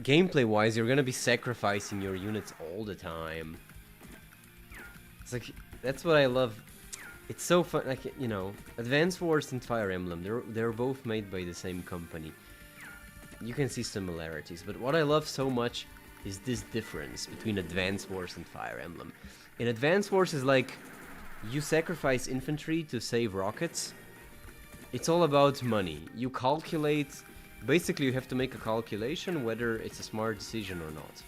Gameplay-wise, you're gonna be sacrificing your units all the time. It's like, that's what I love. It's so fun, like, you know, Advance Wars and Fire Emblem, they're both made by the same company. You can see similarities, but what I love so much is this difference between Advance Wars and Fire Emblem. In Advance Wars is like, you sacrifice infantry to save rockets. It's all about money. You calculate, basically you have to make a calculation whether it's a smart decision or not.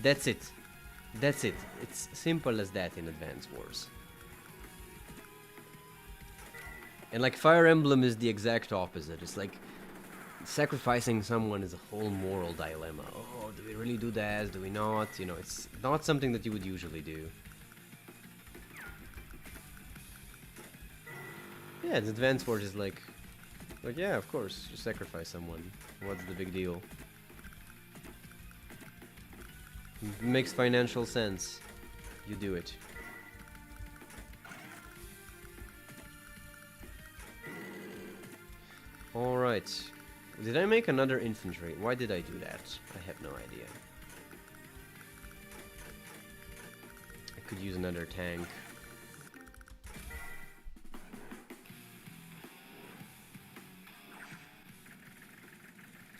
That's it. That's it. It's simple as that in Advance Wars. And like Fire Emblem is the exact opposite. It's like sacrificing someone is a whole moral dilemma. Oh, do we really do that? Do we not? You know, it's not something that you would usually do. Yeah, the Advance Wars is like, yeah, of course, you sacrifice someone. What's the big deal? It makes financial sense. You do it. Alright. Did I make another infantry? Why did I do that? I have no idea. I could use another tank.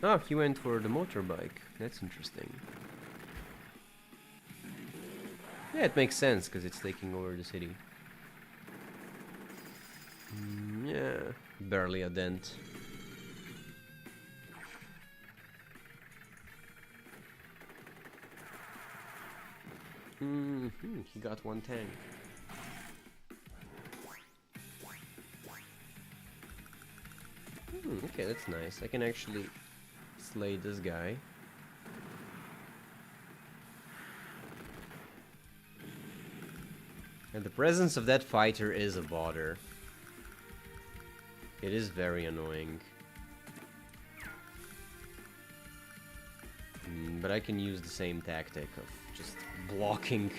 Oh, he went for the motorbike. That's interesting. Yeah, it makes sense, because it's taking over the city. Yeah, barely a dent. He got one tank. Okay, that's nice. I can actually slay this guy. And the presence of that fighter is a bother. It is very annoying. But I can use the same tactic of just blocking.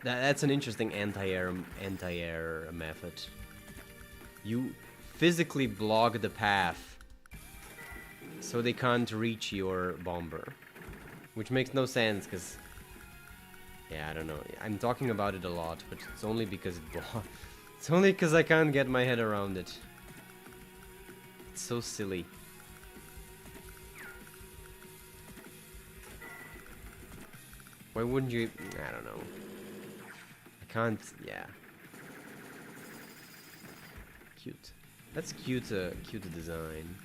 That's an interesting anti-air method. You physically block the path so they can't reach your bomber. Which makes no sense, because... yeah, I don't know. I'm talking about it a lot, but it's only because it's only because I can't get my head around it. It's so silly. Why wouldn't you... I don't know. I can't... yeah. Cute. That's cute, cute design.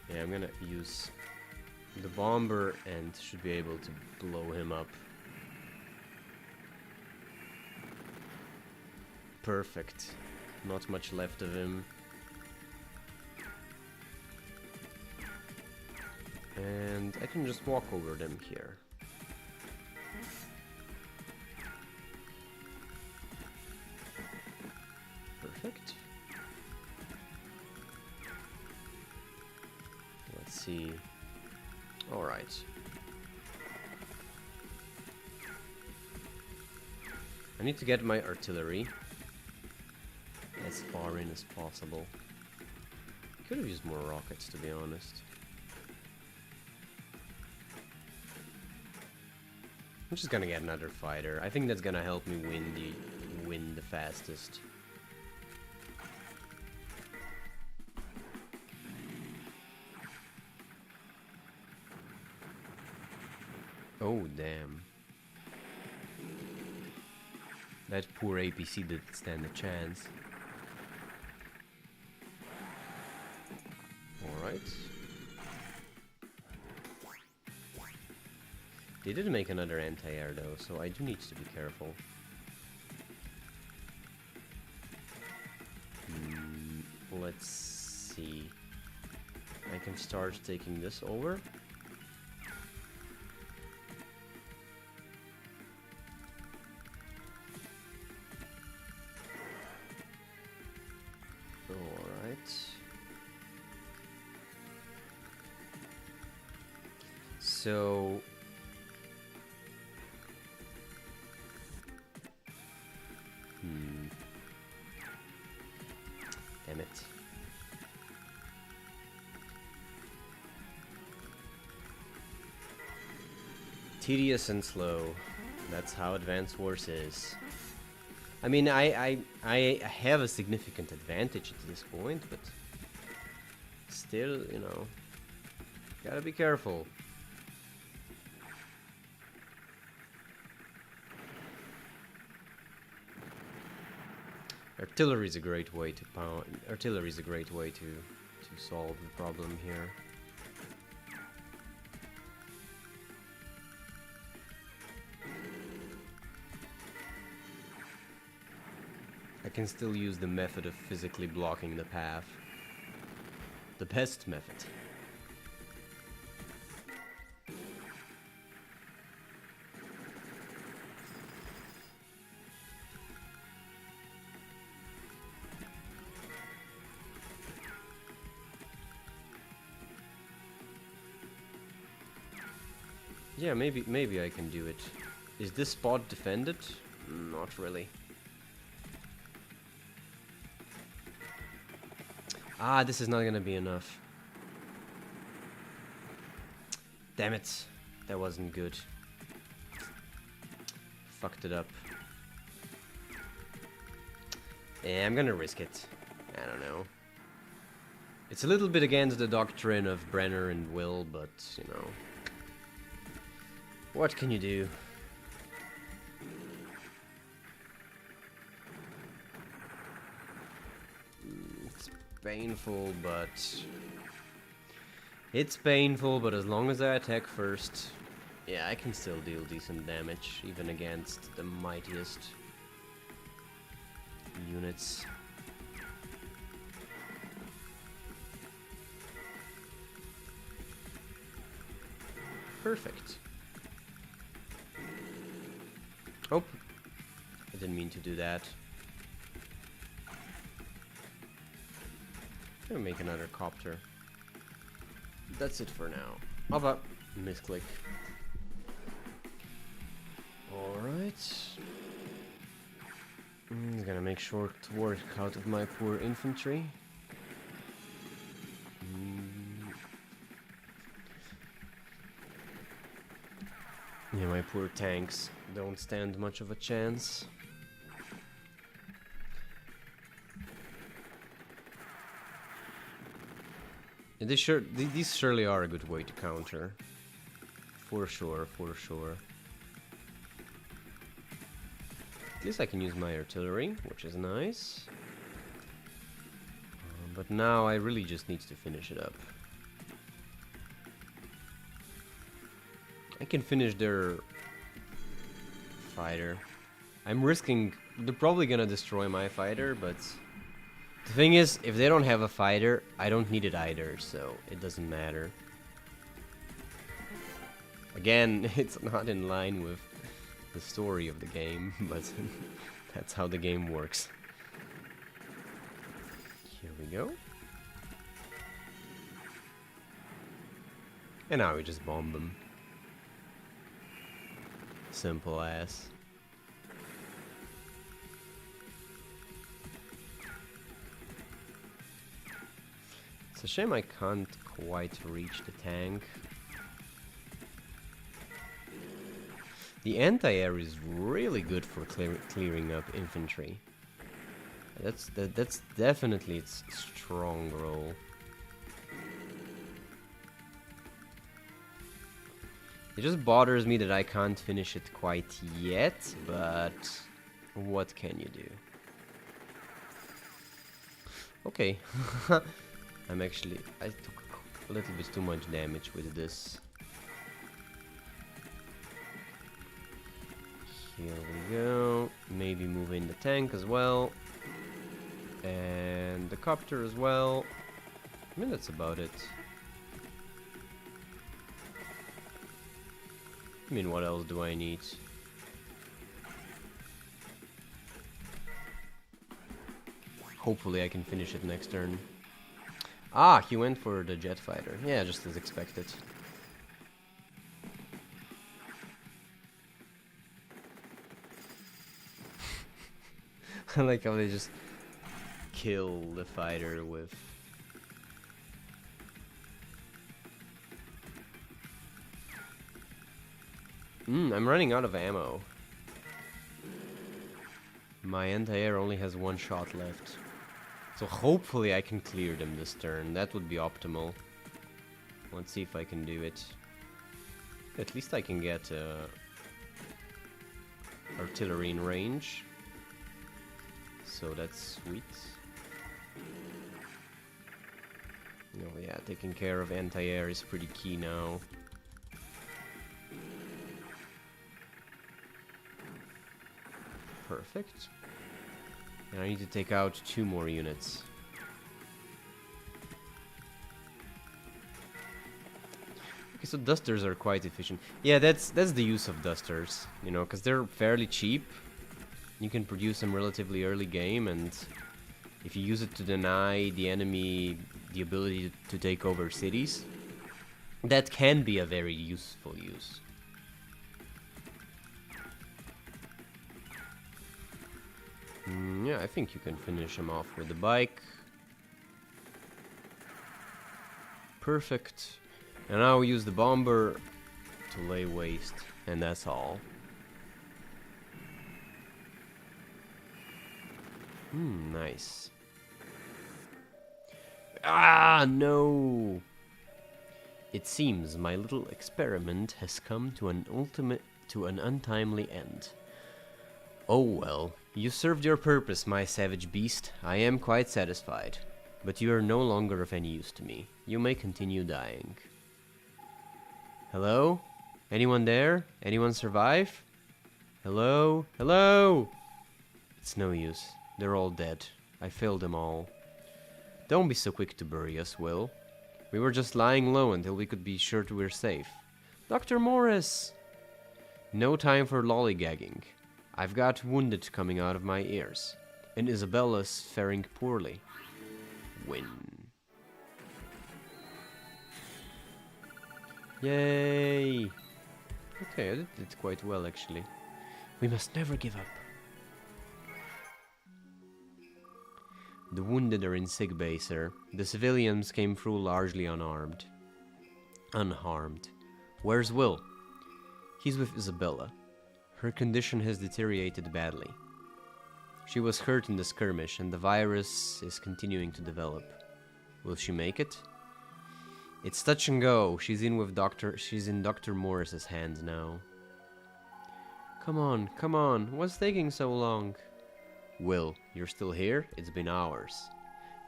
Yeah, I'm gonna use the bomber and should be able to blow him up. Perfect. Not much left of him. And I can just walk over them here. Perfect. Let's see. Alright. I need to get my artillery as far in as possible. Could have used more rockets, to be honest. I'm just gonna get another fighter. I think that's gonna help me win the fastest. Oh, damn. That poor APC didn't stand a chance. Alright. They did make another anti-air though, so I do need to be careful. Let's see. I can start taking this over. Alright. So... damn it. Tedious and slow. That's how Advance Wars is. I mean, I have a significant advantage at this point, but still, you know, gotta be careful. Artillery is a great way to artillery is a great way to solve the problem here. I can still use the method of physically blocking the path. The best method. Yeah, maybe I can do it. Is this spot defended? Not really. Ah, this is not gonna be enough. Damn it. That wasn't good. Fucked it up. Yeah, I'm gonna risk it. I don't know. It's a little bit against the doctrine of Brenner and Will, but, you know. What can you do? It's painful, but It's painful, but as long as I attack first, yeah, I can still deal decent damage, even against the mightiest units. Perfect. Oh, I didn't mean to do that. I'm gonna make another copter. That's it for now. But misclick. Alright. I'm gonna make short work out of my poor infantry. Yeah, my poor tanks don't stand much of a chance. These surely are a good way to counter. For sure, for sure. At least I can use my artillery, which is nice. But now I really just need to finish it up. I can finish their fighter. I'm risking... They're probably gonna destroy my fighter, but... The thing is, if they don't have a fighter, I don't need it either, so it doesn't matter. Again, it's not in line with the story of the game, but that's how the game works. Here we go. And now we just bomb them. Simple as. It's a shame I can't quite reach the tank. The anti-air is really good for clearing up infantry. That's definitely its strong role. It just bothers me that I can't finish it quite yet, but what can you do? Okay. I took a little bit too much damage with this. Here we go. Maybe move in the tank as well. And the copter as well. I mean, that's about it. I mean, what else do I need? Hopefully I can finish it next turn. Ah, he went for the jet fighter. Yeah, just as expected. I like how they just kill the fighter with... I'm running out of ammo. My anti-air only has one shot left. So hopefully I can clear them this turn. That would be optimal. Let's see if I can do it. At least I can get artillery in range. So that's sweet. Oh yeah, taking care of anti-air is pretty key now. Perfect. And I need to take out 2 more units. Okay, so dusters are quite efficient. Yeah, that's the use of dusters, you know, because they're fairly cheap. You can produce them relatively early game, and if you use it to deny the enemy the ability to take over cities, that can be a very useful use. Yeah, I think you can finish him off with the bike. Perfect. And now we use the bomber to lay waste, and that's all. Nice. Ah, no! It seems my little experiment has come to an untimely end. Oh well, you served your purpose, my savage beast. I am quite satisfied. But you are no longer of any use to me. You may continue dying. Hello? Anyone there? Anyone survive? Hello? Hello? It's no use. They're all dead. I failed them all. Don't be so quick to bury us, Will. We were just lying low until we could be sure we're safe. Dr. Morris! No time for lollygagging. I've got wounded coming out of my ears. And Isabella's faring poorly. Win. Yay! Okay, I did quite well actually. We must never give up. The wounded are in sick bay, sir. The civilians came through largely unharmed. Where's Will? He's with Isabella. Her condition has deteriorated badly. She was hurt in the skirmish and the virus is continuing to develop. Will she make it? It's touch and go. She's in Dr. Morris's hands now. Come on. What's taking so long? Will, you're still here? It's been hours.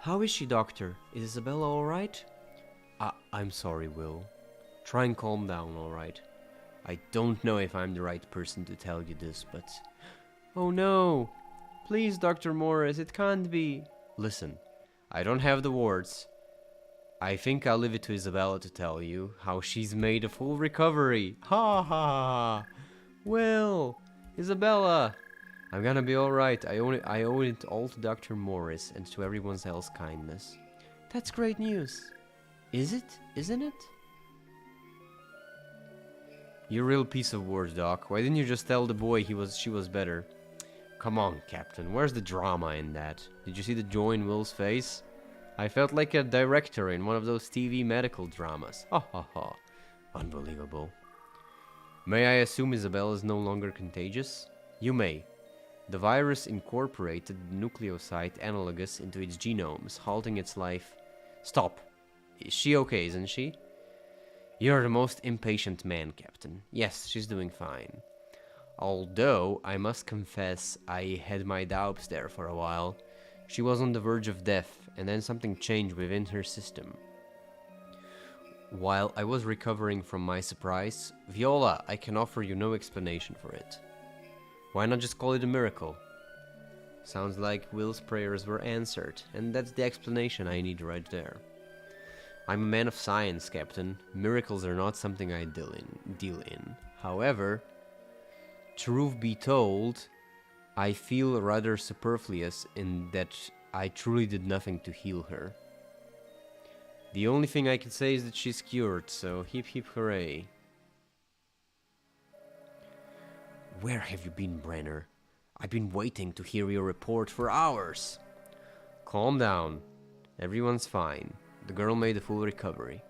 How is she, Doctor? Is Isabella alright? I'm sorry, Will. Try and calm down, alright? I don't know if I'm the right person to tell you this, but... Oh no! Please, Dr. Morris, it can't be... Listen, I don't have the words. I think I'll leave it to Isabella to tell you how she's made a full recovery. Ha ha ha! Will! Isabella! I'm gonna be alright. I owe it all to Dr. Morris and to everyone else's kindness. That's great news. Is it? Isn't it? You real piece of work, Doc. Why didn't you just tell the boy she was better? Come on, Captain. Where's the drama in that? Did you see the joy in Will's face? I felt like a director in one of those TV medical dramas. Ha ha ha. Unbelievable. May I assume Isabella is no longer contagious? You may. The virus incorporated the nucleoside analogous into its genomes, halting its life. Stop. Is she okay, isn't she? You're the most impatient man, Captain. Yes, she's doing fine. Although, I must confess, I had my doubts there for a while. She was on the verge of death, and then something changed within her system. While I was recovering from my surprise, Viola, I can offer you no explanation for it. Why not just call it a miracle? Sounds like Will's prayers were answered, and that's the explanation I need right there. I'm a man of science, Captain. Miracles are not something I deal in. However, truth be told, I feel rather superfluous in that I truly did nothing to heal her. The only thing I can say is that she's cured, so hip hip hooray. Where have you been, Brenner? I've been waiting to hear your report for hours. Calm down. Everyone's fine. The girl made a full recovery.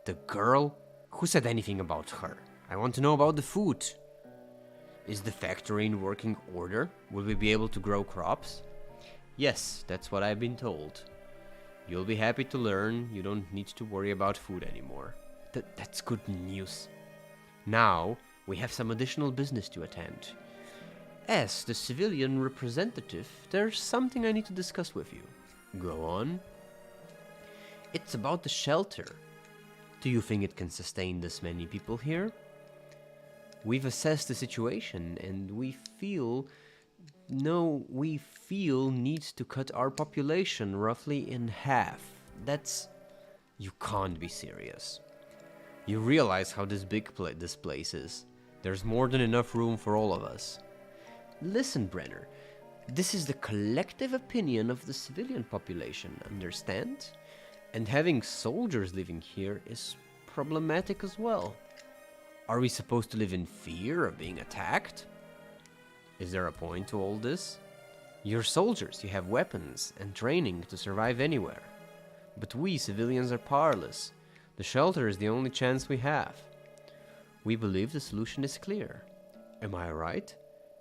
The girl? Who said anything about her? I want to know about the food. Is the factory in working order? Will we be able to grow crops? Yes, that's what I've been told. You'll be happy to learn you don't need to worry about food anymore. That's good news. Now, we have some additional business to attend. As the civilian representative, there's something I need to discuss with you. Go on. It's about the shelter. Do you think it can sustain this many people here? We've assessed the situation and we feel needs to cut our population roughly in half. You can't be serious. You realize how this place is. There's more than enough room for all of us. Listen, Brenner, this is the collective opinion of the civilian population, understand? And having soldiers living here is problematic as well. Are we supposed to live in fear of being attacked? Is there a point to all this? You're soldiers, you have weapons and training to survive anywhere. But we civilians are powerless. The shelter is the only chance we have. We believe the solution is clear. Am I right?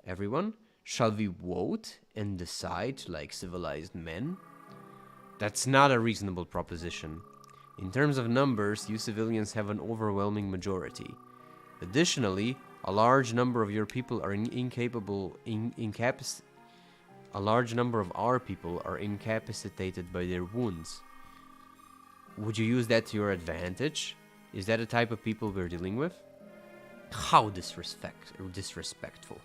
Everyone, shall we vote and decide like civilized men? That's not a reasonable proposition. In terms of numbers, you civilians have an overwhelming majority. Additionally, a large number of your people are A large number of our people are incapacitated by their wounds. Would you use that to your advantage? Is that the type of people we're dealing with? How disrespectful.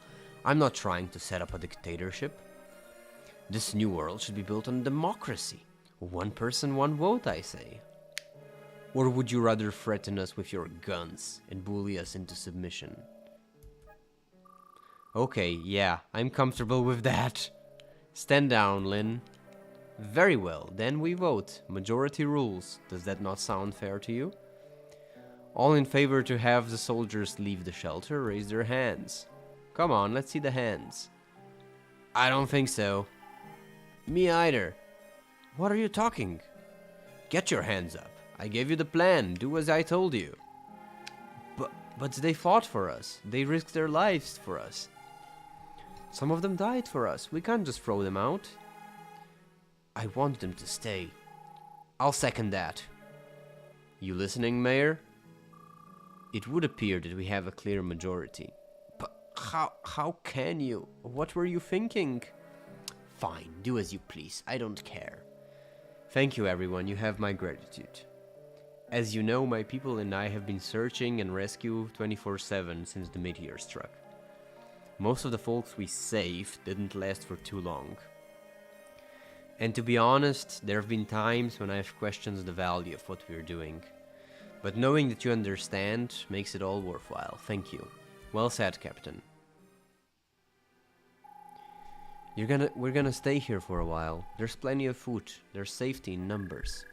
I'm not trying to set up a dictatorship. This new world should be built on democracy. One person, one vote, I say. Or would you rather threaten us with your guns and bully us into submission? Okay, yeah, I'm comfortable with that. Stand down, Lin. Very well, then we vote. Majority rules. Does that not sound fair to you? All in favor to have the soldiers leave the shelter, raise their hands. Come on, let's see the hands. I don't think so. Me either. What are you talking? Get your hands up. I gave you the plan. Do as I told you. But they fought for us. They risked their lives for us. Some of them died for us. We can't just throw them out. I want them to stay. I'll second that. You listening, Mayor? It would appear that we have a clear majority. But how can you? What were you thinking? Fine, do as you please. I don't care. Thank you, everyone. You have my gratitude. As you know, my people and I have been searching and rescue 24/7 since the meteor struck. Most of the folks we saved didn't last for too long. And to be honest, there have been times when I've questioned the value of what we're doing. But knowing that you understand makes it all worthwhile. Thank you. Well said, Captain. We're gonna stay here for a while. There's plenty of food. There's safety in numbers.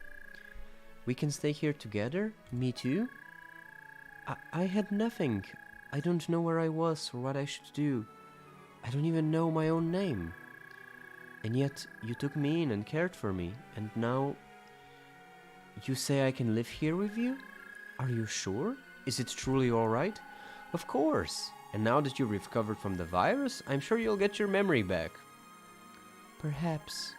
We can stay here together? Me too? I had nothing. I don't know where I was or what I should do. I don't even know my own name. And yet, you took me in and cared for me, and now... You say I can live here with you? Are you sure? Is it truly alright? Of course. And now that you've recovered from the virus, I'm sure you'll get your memory back. Perhaps.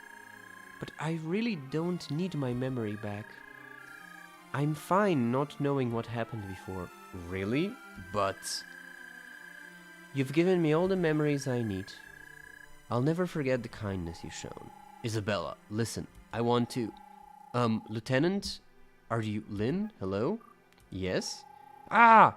But I really don't need my memory back. I'm fine not knowing what happened before. Really? But... You've given me all the memories I need. I'll never forget the kindness you've shown. Isabella, listen, I want to... Lieutenant? Are you Lin? Hello? Yes? Ah!